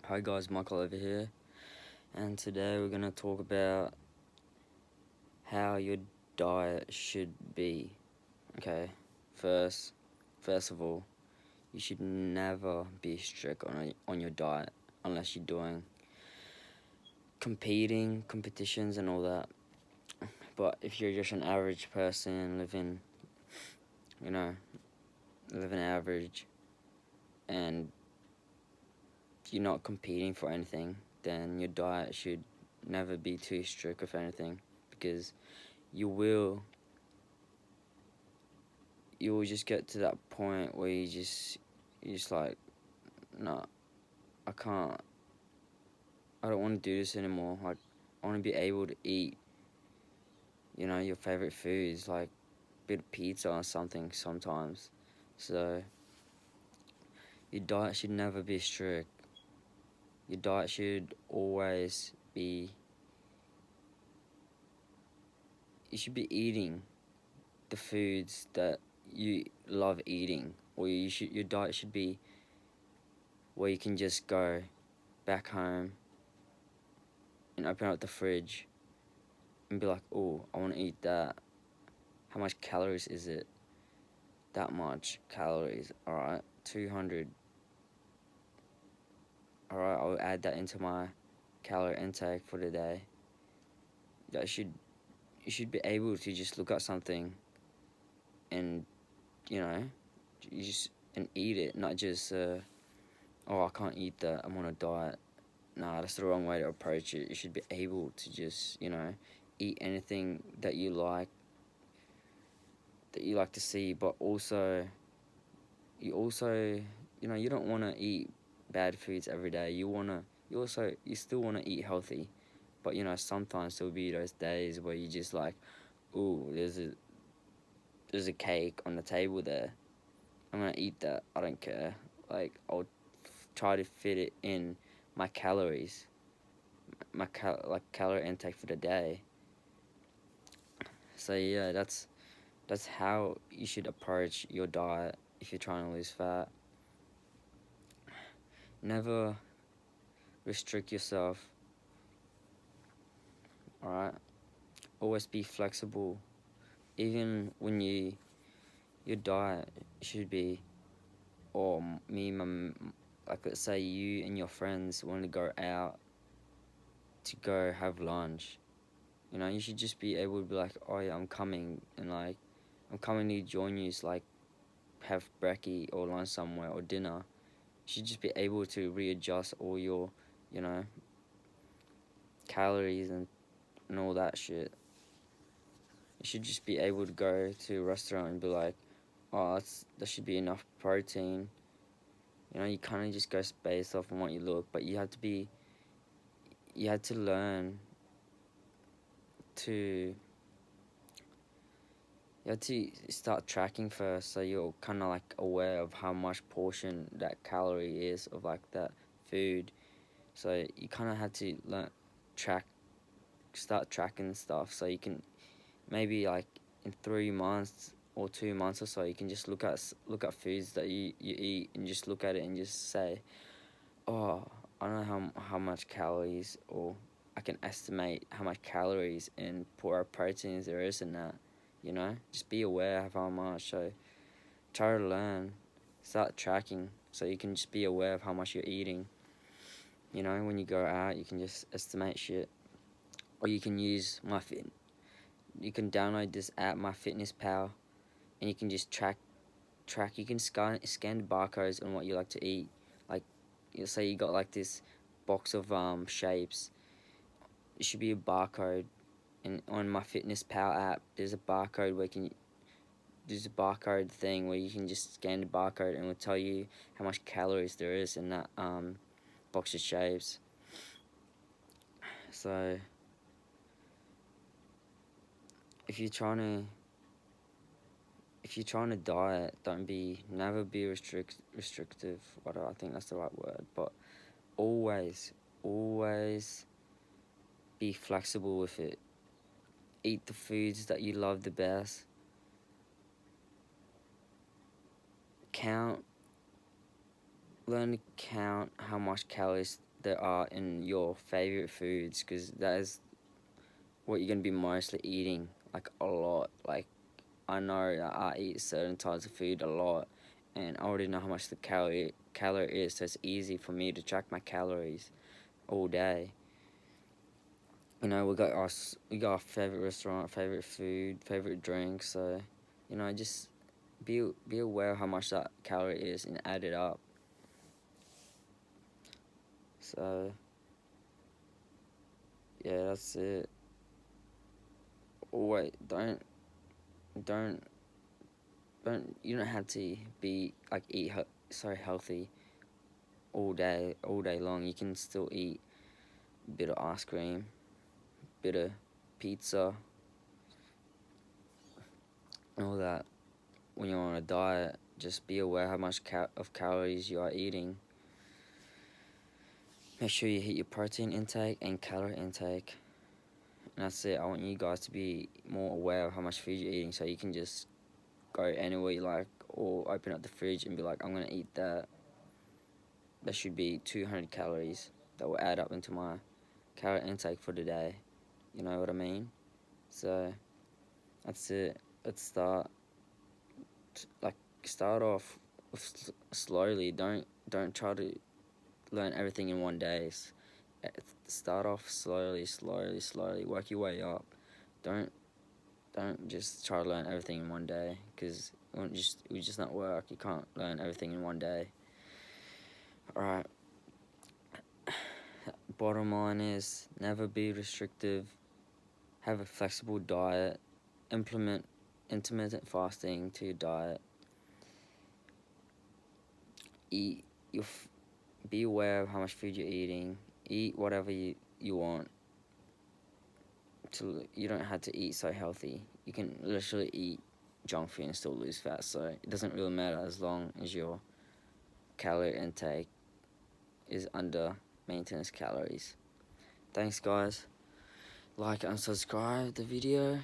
Hi guys, Michael over here, and today we're gonna talk about how your diet should be. Okay, first, first of all, you should never be strict on your diet unless you're doing competitions and all that. But if you're just an average person you know, living average, and you're not competing for anything, then your diet should never be too strict with anything because you will just get to that point where you just like, no, I can't, I don't want to do this anymore. Like, I want to be able to eat, your favorite foods, like a bit of pizza or something sometimes. So your diet should never be strict. Your diet should always be, you should be eating the foods that you love eating, or your diet should be where you can just go back home and open up the fridge and be like, oh, I want to eat that. How much calories is it? That much calories. Alright, 200. Alright, I'll add that into my calorie intake for the day. That should You should be able to just look at something and, you know, you just and eat it, not just oh, I can't eat that, I'm on a diet. Nah, that's the wrong way to approach it. You should be able to just, eat anything that you like to see, but also, you don't want to eat bad foods every day. You still want to eat healthy, but sometimes there'll be those days where you just like, ooh, there's a cake on the table there. I'm gonna eat that. I don't care. Like, I'll try to fit it in my calories, calorie intake for the day. So yeah, that's how you should approach your diet if you're trying to lose fat. Never restrict yourself. Alright? Always be flexible. Even when your diet should be, or like let's say you and your friends want to go out to go have lunch. You should just be able to be like, oh yeah, I'm coming, and like, I'm coming to join you, so like, have brekkie or lunch somewhere or dinner. You should just be able to readjust all your, you know, calories and all that shit. You should just be able to go to a restaurant and be like, oh, there should be enough protein. You kind of just go based off on what you look, but you had to learn to, you had to start tracking first, so you're kind of like aware of how much portion that calorie is of like that food. So you kind of had to track, start tracking stuff, so you can maybe like in 3 months or 2 months or so, you can just look at foods that you eat and just look at it and just say, oh, I don't know how much calories, or I can estimate how much calories and poor proteins there is in that. Just be aware of how much. So try to learn, start tracking, so you can just be aware of how much you're eating. When you go out, you can just estimate shit, or you can use You can download this app, MyFitnessPal, and you can just track. You can scan the barcodes on what you like to eat. Like, you'll say you got like this box of shapes. It should be a barcode, and on MyFitnessPal app, there's a barcode there's a barcode thing where you can just scan the barcode and it will tell you how much calories there is in that box of shapes. So if you're trying to diet, never be restrictive. I think that's the right word, but always, always be flexible with it. Eat the foods that you love the best. Count, learn to count how much calories there are in your favorite foods, because that is what you're gonna be mostly eating, like a lot. Like I know that I eat certain types of food a lot, and I already know how much the calorie is, so it's easy for me to track my calories all day. You know, we got our favorite restaurant, favorite food, favorite drink. So, you know, just be aware how much that calorie is and add it up. So yeah, that's it. Oh, wait, don't you don't have to be like so healthy all day long. You can still eat a bit of ice cream, bit of pizza, and all that. When you're on a diet, just be aware how much of calories you are eating. Make sure you hit your protein intake and calorie intake. And that's it. I want you guys to be more aware of how much food you're eating, so you can just go anywhere you like, or open up the fridge and be like, I'm gonna eat that. That should be 200 calories. That will add up into my calorie intake for the day. You know what I mean? So that's it. Let's like start off with slowly. Don't try to learn everything in one day. Uh, Start off slowly. Work your way up. Don't don't just try to learn everything in one day, because it will just not work. You can't learn everything in one day. All right. Bottom line is never be restrictive. Have a flexible diet. Implement intermittent fasting to your diet. Eat your Be aware of how much food you're eating. Eat whatever you want. You don't have to eat so healthy. You can literally eat junk food and still lose fat. So it doesn't really matter as long as your calorie intake is under maintenance calories. Thanks, guys. Like and subscribe the video.